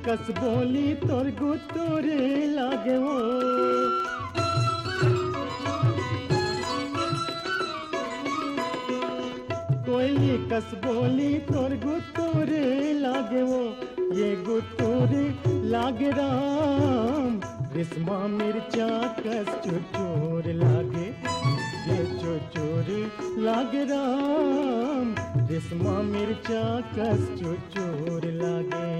कस बोली तोर गुतोरे लागे वो, कोयली कस बोली तोर गुतोरे लागे वो, ये गुतोरे लागे राम, रिस्मा मिर्चा कस चुचूर लागे, ये चुचूर लागे राम, रिस्मा मिर्चा कस चुचूर लागे।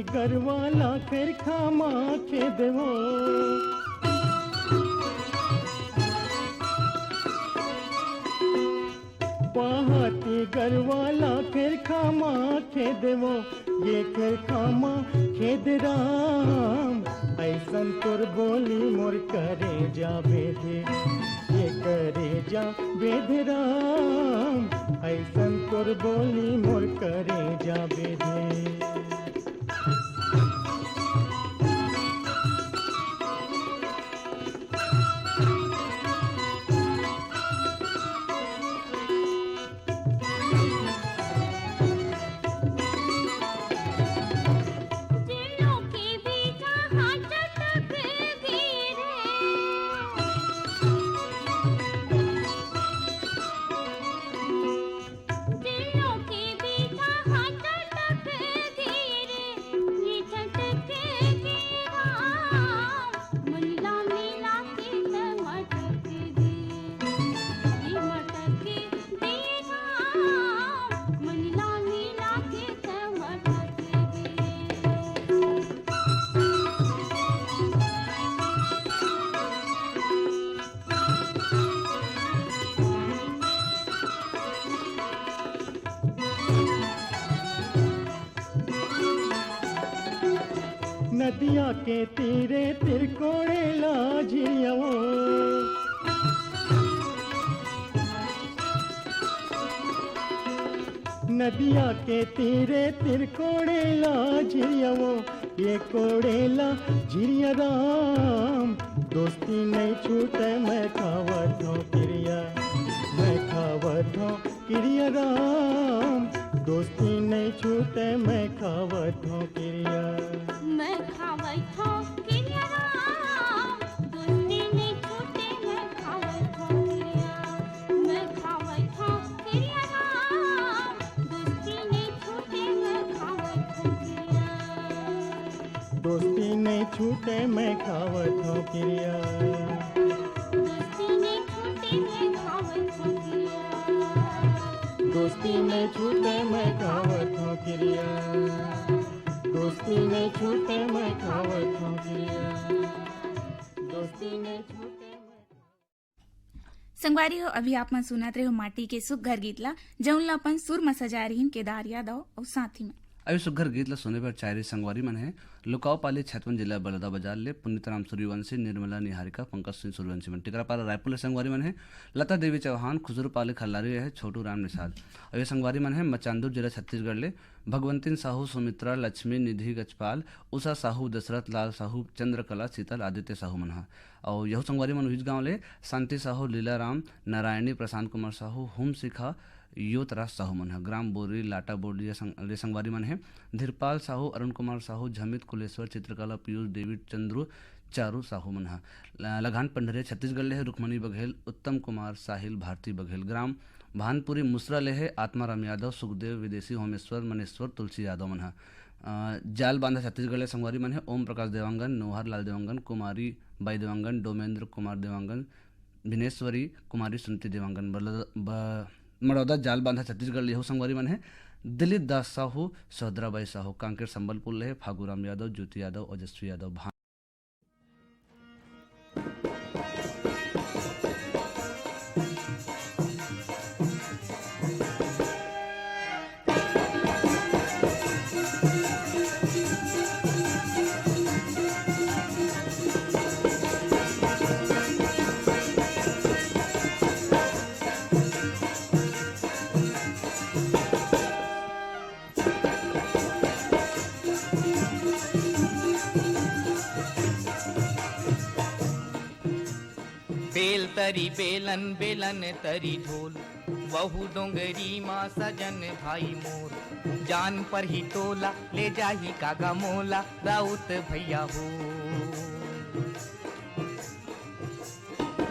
गरवाला फिर खामा के देवो, पहाती गरवाला फिर खामा के देवो, ये फिर खामा खेद राम, ऐसन तुर बोली मोर करे जा बेधे, ये करे जा बेध राम, ऐसन तुर बोली मोर करे जा बेधे। नदिया के तीरे तिरकोड़े लाजियाओ, नदिया के तीरे तिरकोड़े लाजियाओ, ये कोड़ेला झिरिया राम, दोस्ती नहीं छूटे मैं खावत हूँ क्रिया, मैं खावत हूँ क्रिया राम, दोस्ती नहीं छूटे मैं खावत हूँ क्रिया, मैं खावत हूँ क्रिया राम, दोस्ती नहीं छूटे मैं खावत हूँ क्रिया, मैं खावत हूँ क्रिया राम, दोस्ती नहीं छूटे मैं खावत हूँ क्रिया, दोस्ती नहीं छूटे मैं खावत हूँ क्रिया, दोस्ती नहीं छूटे मैं खावत हूँ क्रिया, दोस्ती नहीं छूटे मैं खावत हूँ क्रिया, दोस्ती नहीं छूटे मैं खावत हूँ क्रिया, दोस्ती नहीं छूटे मैं। संगवारी हो अभी आप मन सुनत रहे हो माटी के सुघर गीतला जौनला अपन सुर में सजा रही केदार यादव और साथी में अभी सुघर गीत ला सुने पर चायरी संगवारी मन है लुकाव पाली छतवन जिला बलदा बाजार ले पुण्यतराम सूर्यवंशी निर्मला निहारिका पंकज सिंह सूर्यवंशी मन टिकरा पारा रायपुर ले संगवारी मन है लता देवी चौहान खुजूर पाली खल्लारी है छोटू राम निषाद और ये संगवारी मन है मचांदूर जिला छत्तीसगढ़ ले भगवंतीन साहू सुमित्रा लक्ष्मी निधि गजपाल उषा साहू दशरथ लाल साहू चंद्रकला शीतल आदित्य साहू मन है और यह संगवारी मन उहिज गाँव ले शांति साहू लीलाराम नारायणी प्रशांत कुमार साहू हुम शिखा योतराज साहू मन है ग्राम बोरी लाटा बोर्डी ले संगवारी मन है धीरपाल साहू अरुण कुमार साहू झमित कुलेश्वर चित्रकला पीयूष डेविड चंद्रू चारू साहू मनहा। लगान पंडरे छत्तीसगढ़ ले है रुक्मणी बघेल, उत्तम कुमार, साहिल, भारती बघेल। ग्राम भानपुरी मुसरा ले है आत्माराम यादव, सुखदेव, विदेशी, होमेश्वर, मनेश्वर, तुलसी यादव मनहा। जाल बांधा छत्तीसगढ़ ले संगवारी मन है ओम प्रकाश देवांगन, नोहर लाल देवांगन, कुमारी बाई देवांगन, डोमेंद्र कुमार देवांगन, भिनेश्वरी कुमारी, सुनती देवांगन। मड़ौदा जाल बांधा छत्तीसगढ़ ले संगवारी मन है दिलीप दास साहू, सहद्राबाई साहू। कांकेर संबलपुर ले है फागूराम यादव, ज्योति यादव, ओजस्वी यादव। बेल तरी बेलन बेलन तरी ढोल, बहु डोंगरी माँ सजन भाई मोर। जान पर ही तोला ले जाही कागा मोला, राउत भैया हो।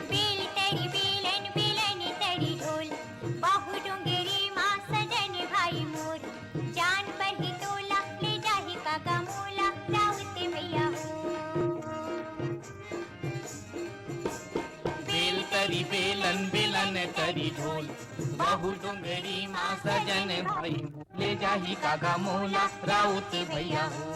बेल तरी बेलन बेलन तरी ढोल, बहु डोंगरी माँ सजन भाई मोर। जान पर ही तोला ले जाही कागा मोला, राउत भैया हो। बेल तरी बेलन बेलन तरी ढोल, बहु डोंगरी माँ सजन भाई मोर। ले जाही कागा मोला, राउत भैया हो।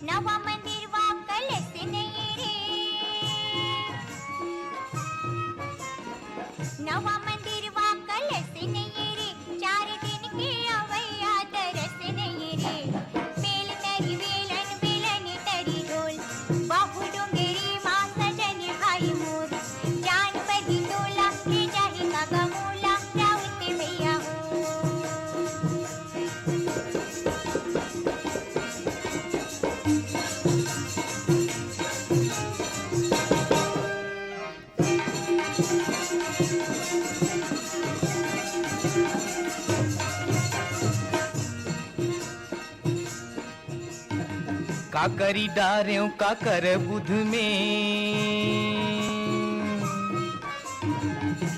नवा मंदिर वा कलश नहीं रे, नवा मंदिर वा कलश नहीं रे। 4 दिन के अवैया तरस नहीं रे। बेल तरी बेलन बेलन तरी ढोल, बहु डोंगरी माँ सजन भाई मोर। जान पर ही तोला ले जाही कागा मोला, राउत भैया हो। काकरी डार्यों काकर बुध में,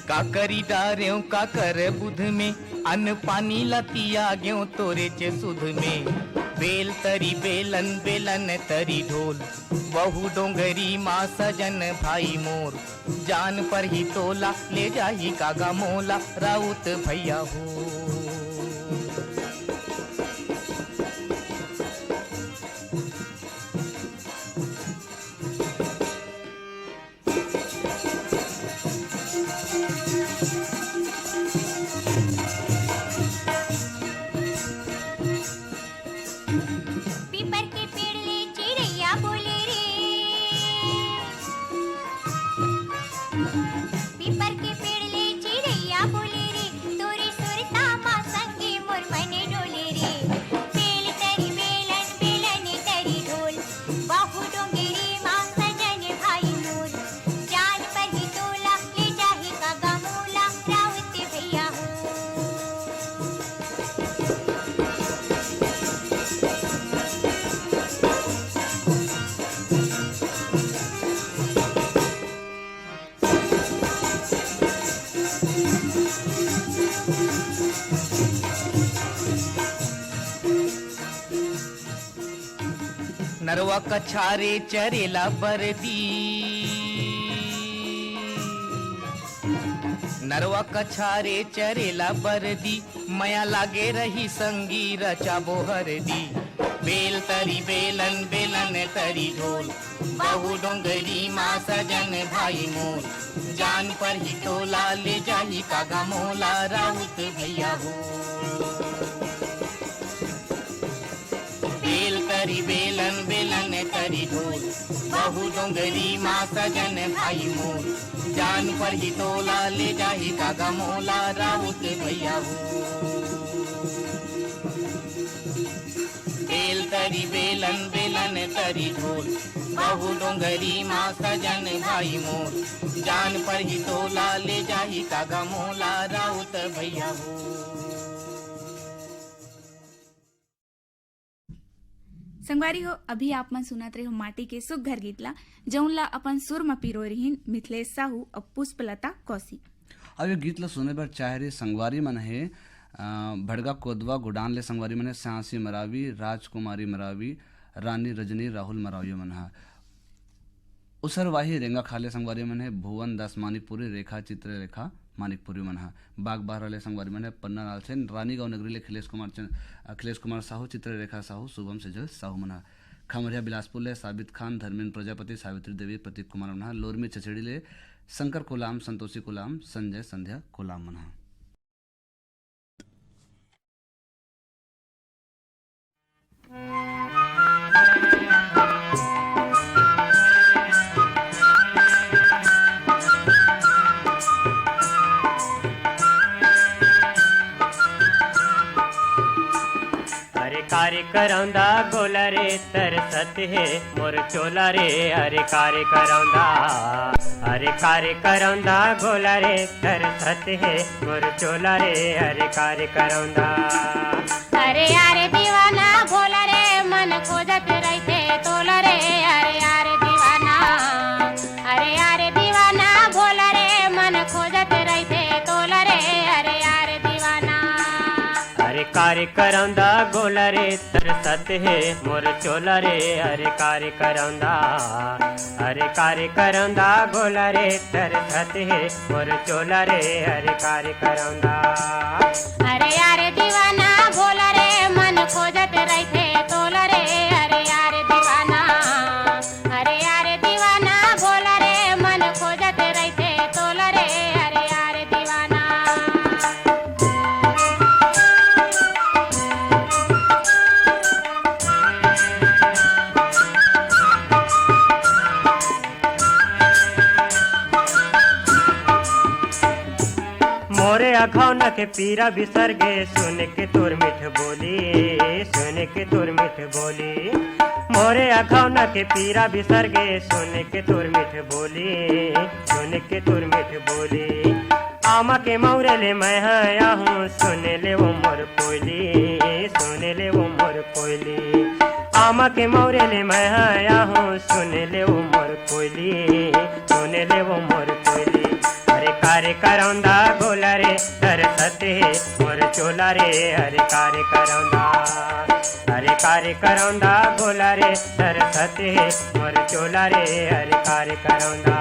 काकरी डार्यों काकर बुध में। अन्न पानी लतिया ग्यों तोरे चे सुध में। बेल तरी बेलन बेलन तरी ढोल, बहु डोंगरी माँ सजन भाई मोर। जान पर ही तोला ले जाही कागा मोला, राउत भैया हो। पीपर के पेड़ ले चिड़ैया बोले रे, पीपर के पेड़ ले चिड़ैया बोले रे। तोरे सुरता माँ संगे मोर मने डोले रे। बेल तरी बेलन बेलन तरी ढोल, बहु डोंगरी माँ सजन भाई मोर। जान पर ही तोला ले जाही कागा मोला, राउत भैया हो। नरवा कछारे चरेला बरदी, नरवा कछारे चरेला बरदी। मया लागे रही संगी रचा बोहरदी। बेल तरी बेलन बेलन तरी ढोल, बहु डोंगरी माँ सजन भाई मोर। जान पर ही तोला ले जाही कागा मोला, राउत भैया हो। बेल तरी बेलन बेलन तरी ढोल, बहु डोंगरी माँ सजन भाई मोर। जान पर ही तोला ले जाही कागा मोला, राउत भैया हो। बेल तरी बेलन बेलन तरी ढोल बहु डोंगरी माँ सजन भाई मोर जान पर ही तोला ले जाही कागा मोला राउत भैया हो। संगवारी हो अभी आप मन सुनत रहे हो माटी के सुख घर गीतला जौनला अपन सुर में पिरो रहीन मिथिलेश साहू और पुष्पलता कौशिक। अब ये गीत ला सुने बर चाहे रे संगवारी मन है भड़गा कोदवा गुडान ले संगवारी मन है स्यासी मरावी राजकुमारी मरावी रानी रजनी राहुल मरावी मन है उसरवाही रेंगा खाले संगवारी मन है भुवन दास मानिकपुरी रेखा चित्र रेखा मानिकपुरी मन है बाग बाहर वाले संगवारी मन है पन्ना लाल सेन रानीगांव नगरी ले अखिलेश कुमार साहू चित्र रेखा साहू शुभम सेजल साहू मन है खमरिया बिलासपुर ले साबित खान धर्मेंद्र प्रजापति सावित्री देवी प्रतीक कुमार मन है लोरमी चचेड़ी ले शंकर कोलाम संतोषी कोलाम संजय संध्या कोलाम मन है। कार्य करौंदा गोला रे तरसत है मोर चोला रे अरे कार्य करौंदा अरे कार्य करौंदा गोला रे तरसत है मोर चोला रे अरे कार्य करौंदा। अरे यारे दीवाना भोला रे मन खोजत रहते तोला रे अरे यारे दीवाना अरे यारे दीवाना भोला रे मन खोजत रहते तोला रे अरे यारे दीवाना। अरे कार्य करौंदा गोला रे तरसत है मोर चोला रे अरे कार्य करौंदा अरे कार्य करौंदा गोला रे तरसत है मोर चोला रे अरे कार्य करौंदा। अरे यारे दीवाना भोला रे मन खोजत रहते तोला रे अरे यारे दीवाना अरे यारे दीवाना भोला रे मन खोजत रहते तोला रे अरे यारे दीवाना। मोरे अखौना के पीरा बिसर गे सुन के तोर मिठ बोली सुन के तोर मिठ बोली मोरे अखौना के पीरा बिसर गे सुन के तोर मिठ बोली सुन के तोर मिठ बोली आमा के मौरे ले मैं आया हूँ सुन ले वो मोर कोयली सुन ले वो मोर कोयली आमा के मौरे ले मैं आया हूँ सुन ले वो मोर कोयली सुन ले वो मोर कोयली। अरे कार्य करौंदा गोला रे तरसत है मोर चोला रे अरे कार्य करौंदा अरे कार्य करौंदा गोला रे तरसत है मोर चोला रे अरे कार्य करौंदा।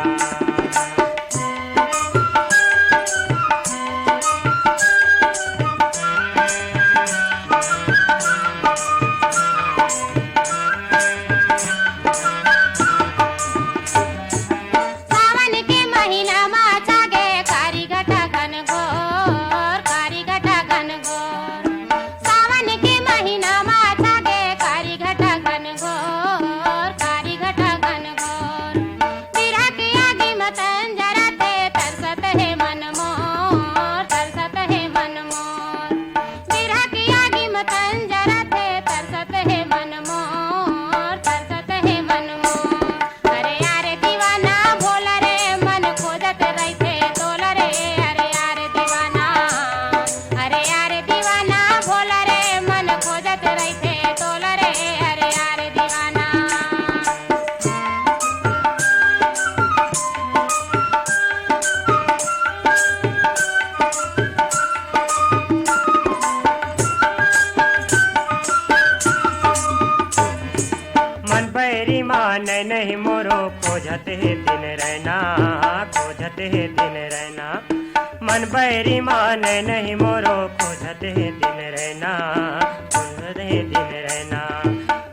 नहीं मोरो खोजत है दिन रहना खोजत है दिन रहना मन बैरी मान नहीं मोरो खोजत है दिन रहना खोजत है दिन रहना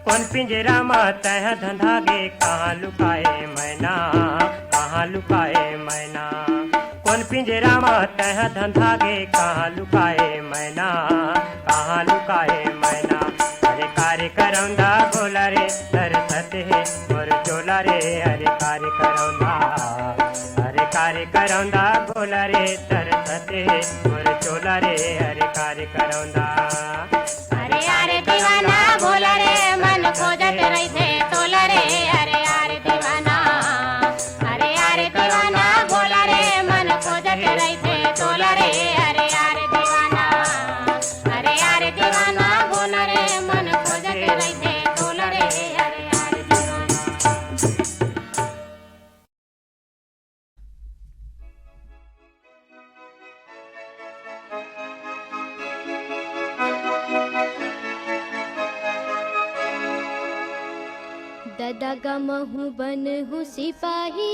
कौन पिंजरा मात है धंधागे कहाँ लुकाए मैना कहाँ लुकाए मैना कौन पिंजरा मात है धंधागे कहाँ लुकाए मैना कहाँ लुकाए मैना। अरे कार्य करौंदा गोला रे तरसत है मोर चोला रे अरे कार्य करौंदा अरे कार्य करौंदा गोला रे तरसत है मोर चोला रे अरे कार्य करौंदा। अरे यारे दीवाना भोला रे दीवाना भोला रे मन खोजत रहते तोला रे अरे यार दीवाना अरे यार दीवाना भोला रे मन खोजत रहते तोला रे अरे यार दीवाना। दादा गमहू बन हूँ सिपाही,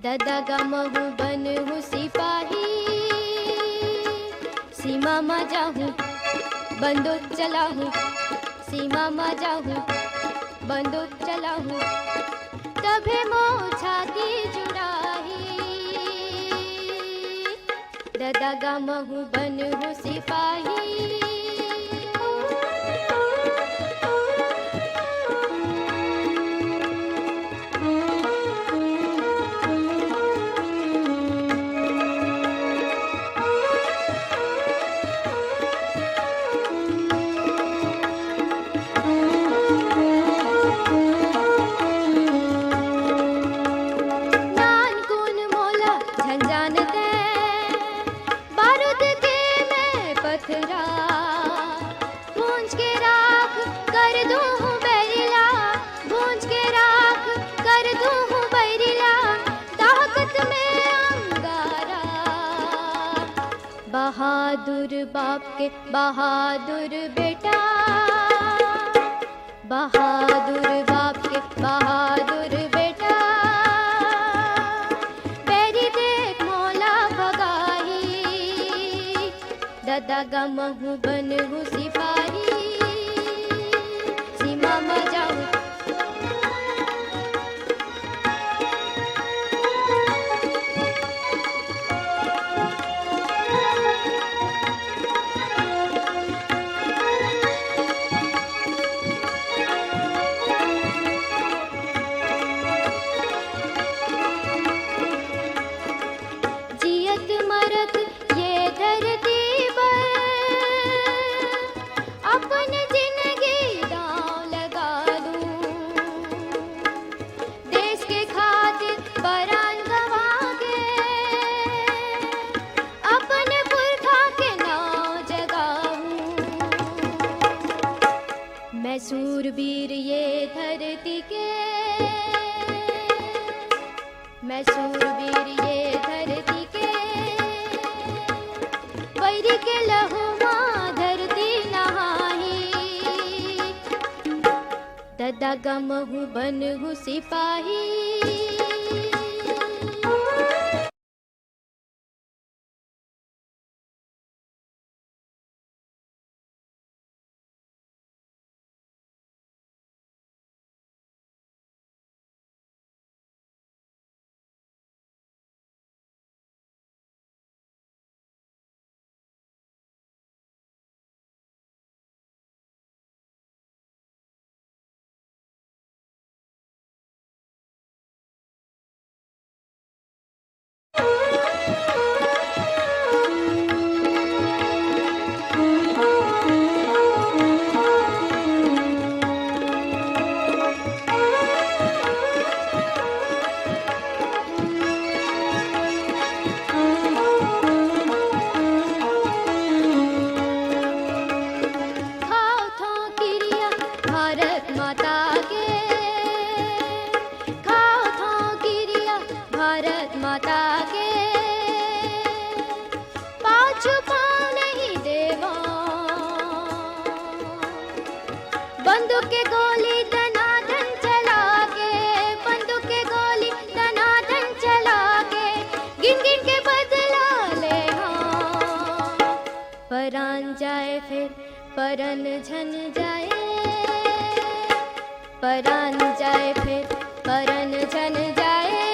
दादा गमहू बन हूँ सिपाही, सीमा में जाहूँ बंदूक चलाहूँ, सीमा में जाहूँ बंदूक चलाहूँ, तभे मोह छाती जुड़ाही, दादा गमहू बन हूँ सिपाही। बहादुर बाप के बहादुर बेटा, बहादुर बाप के बहादुर बेटा, बैरी देख मौला भगाही, दादा गमहू बन हूँ सिपाही, सीमा में जाऊँ सूरबीर ये धरती के, मैं सूरबीर ये धरती के, बैरी के लहू माँ धरती नहाही, दादा गमहू बन हूँ सिपाही। बंदूक के गोली दनादन चला के, बंदूक के गोली दनादन चला के, गिन गिन के बदला ले हाँ, परान जाए फिर परन झन जाए, परान जाए फिर परन झन जाए,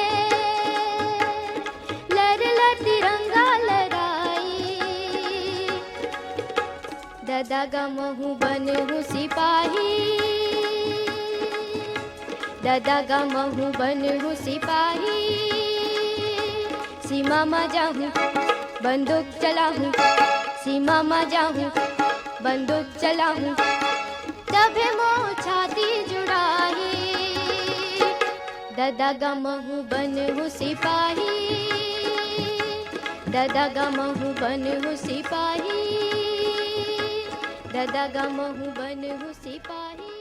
लर लर तिरंगा लहराई, दादा गमहू बन हूँ सिपाही, दादा गमहू बन हूँ सिपाही, सीमा में जाहूँ बंदूक चलाहूँ, सीमा में जाहूँ बंदूक चलाहूँ, तभे मोह छाती जुड़ाही, दादा गमहु बनहु सिपाही, दादा गमहु बनहु सिपाही, दादा गमहु बनहु सिपाही।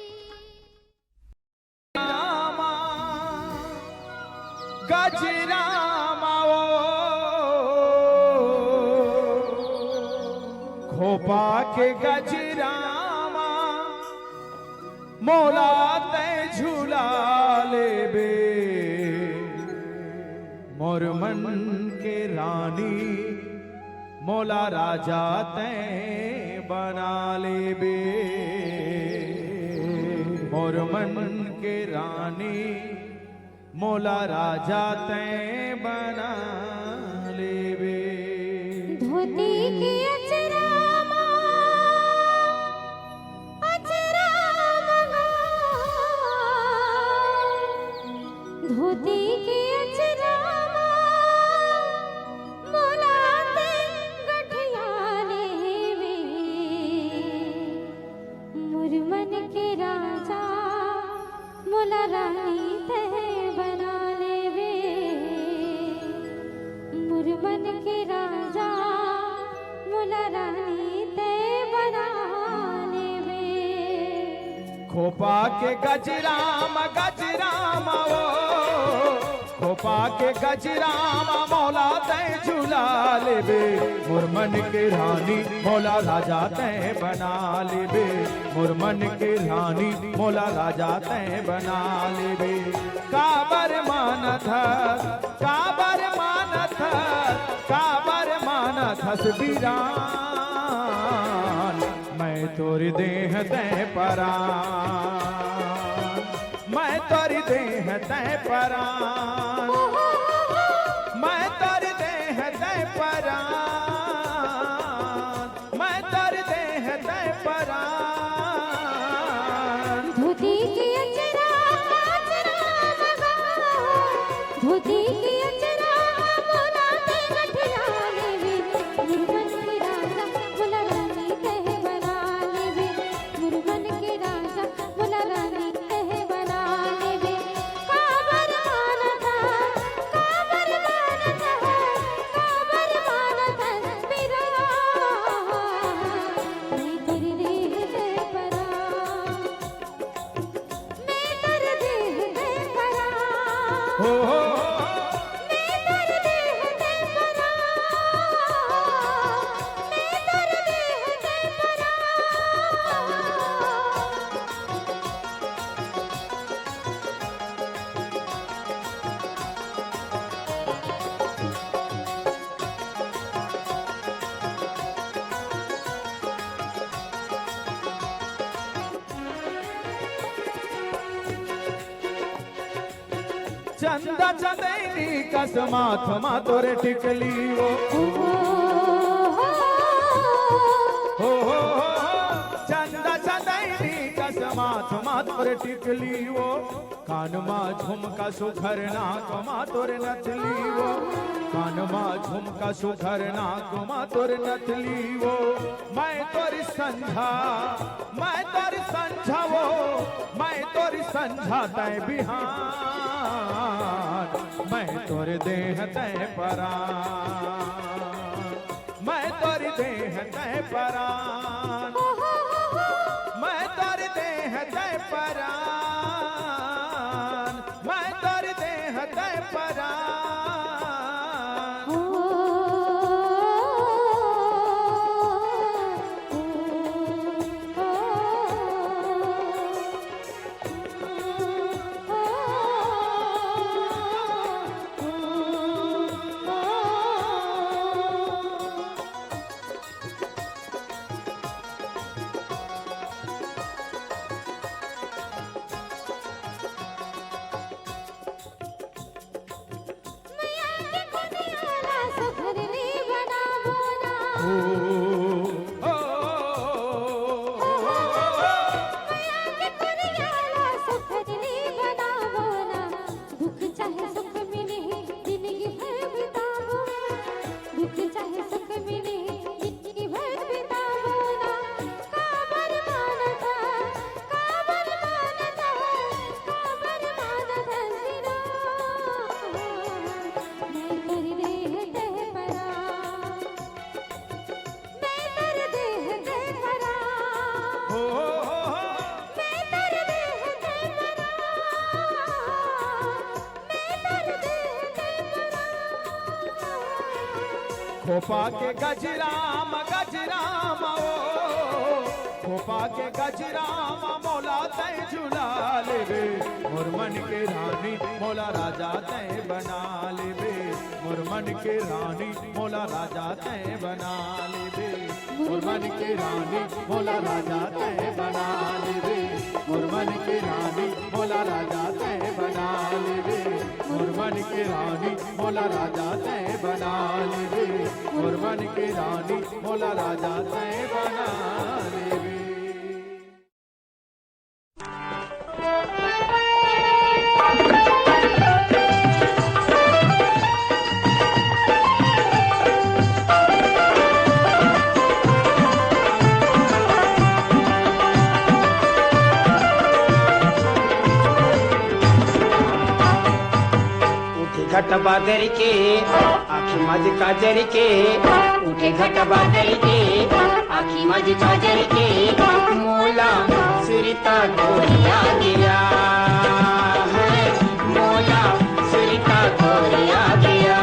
गजरामा खोपा के गजरामा मोला ते झूला लेबे, मोर मन के रानी मोला राजा ते बना लेबे, मोर मन के रानी मोला राजा ते बना लेबे। धोती की अचरामा, अचरामा, धोती की अचरामा मोला ते गठिया लेवे, मोर मन के राजा मोला रानी ते बना लेवे, मोर मन के राजा मोला रानी ते बना लेवे। खोपा के गजरामा गजरामा खोपा के गजरामा मौला ते झूला लेबे, मोर मन के रानी मौला राजा ते बना लेबे, मोर मन के रानी मौला राजा ते बना लेबे। काबर मानत काबर मानत काबर मानत हसबीरान, मैं तोरी देह ते परान, मैं तोरी देह ते परान, मैं तोरी देह ते परान, मैं तोरी देह ते परान। धोती की अचरामा, अचरामा, धोती की अचरामा मोला ते गठिया लेवे, मोर मन के राजा मोला रानी ते बना लेवे, मोर मन के राजा मोला रानी ते बना लेवे। काबर मानत काबर मानत काबर मानत बिरा, मैं तेरी देह ते परा, मैं तेरे देह ते परा, हो मैं तेरे देह ते परा, मैं तेरे देह ते परा। चंदा चंदैनी कसमाथ मा तोरे टिकली हो चंदा चंदैनी कसमाथ मा तोरे टिकली हो, कान मा झुमका सुखर नाक मा तोरे नथली हो, कान मा झुमका सुखर नाक मा तोरे नथली हो। मैं तोरी संझा मैं तोरी संझा वो मैं तोरी संझा तय बिहान, मैं तोरे देह तय परान, मैं तोरी देह तय परान, मैं तोरी देह तय परान, मैं तोरी देह तय परान। खोपा के गजराम गजराम ओ खोपा के गजराम मौला तय झुला लेबे मोर मन के रानी मौला राजा तय बना लेबे मोर मन के रानी मौला राजा तय बना लेबे मोर मन के रानी मौला राजा तय बना लेबे मोर मन के रानी मौला राजा तय बना लेबे मोर मन के रानी मौला राजा तय बना लेबे मोर मन के रानी मौला राजा तय बना लेबे। घट बादल के आखी मज काजर के उठे घट बादल के आखी मज काजर के मोला सुरता गोरिया गया है मोला सुरता गोरिया गया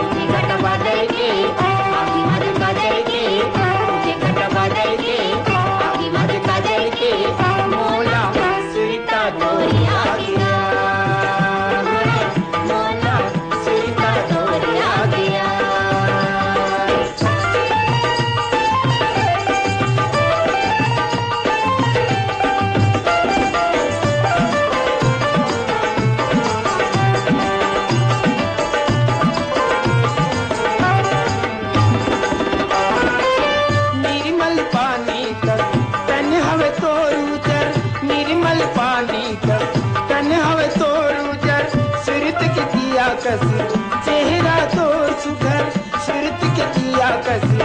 उठे घट बादल के आखी मज काजर के उठे घट बादल के आखी मज काजर के मोला सुरता गोरिया गया चेहरा तो सुघर सुरत के दिया कसी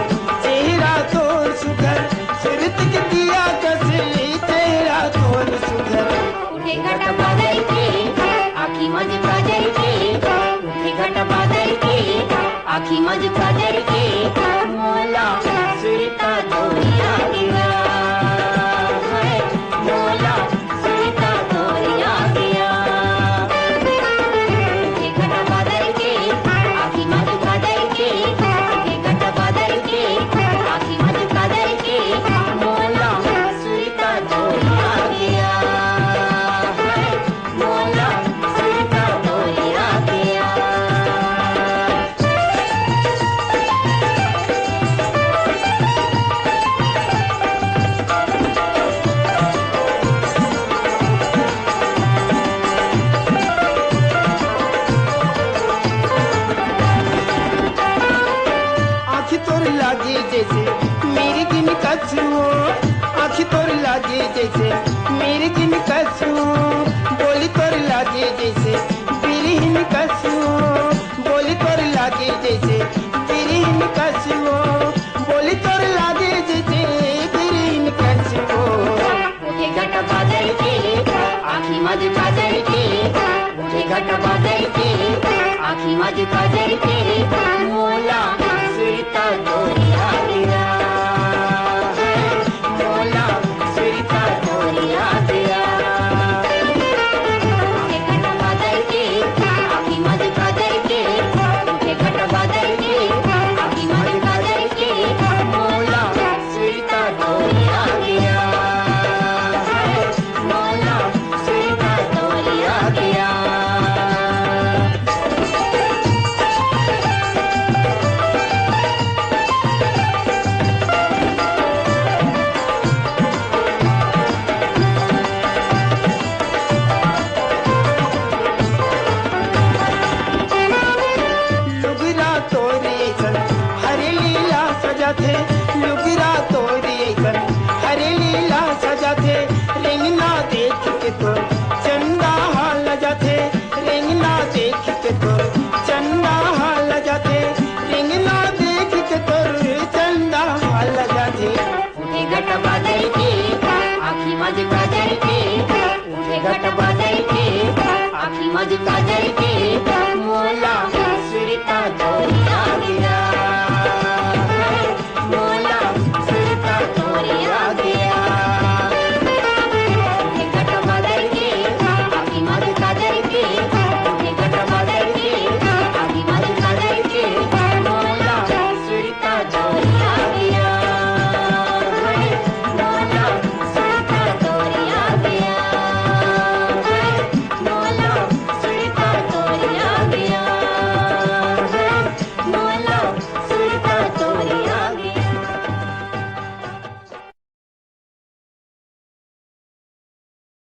चेहरा तो सुघर सुरत के दिया कसी चेहरा तो सुघर उठे घट बादल के आखी मज काजल के उठे घट बादल के आखी मज काजल के मोला सुरता गोरिया गया है मोला सुरता गोरिया गया आखी तोर लागे जैसे मेरे किन कसू बोली तोर लागे जैसे बिरहिन कसू बोली तोर लागे जैसे बिरहिन कसू बोली तोर लागे जैसे बिरहिन कसू उठे घट बादल के आखी मज काजल के उठे घट बादल के आखी मज काजल के मोला सुरता गोरिया गया घट बादल के आखी मज काजल के मोला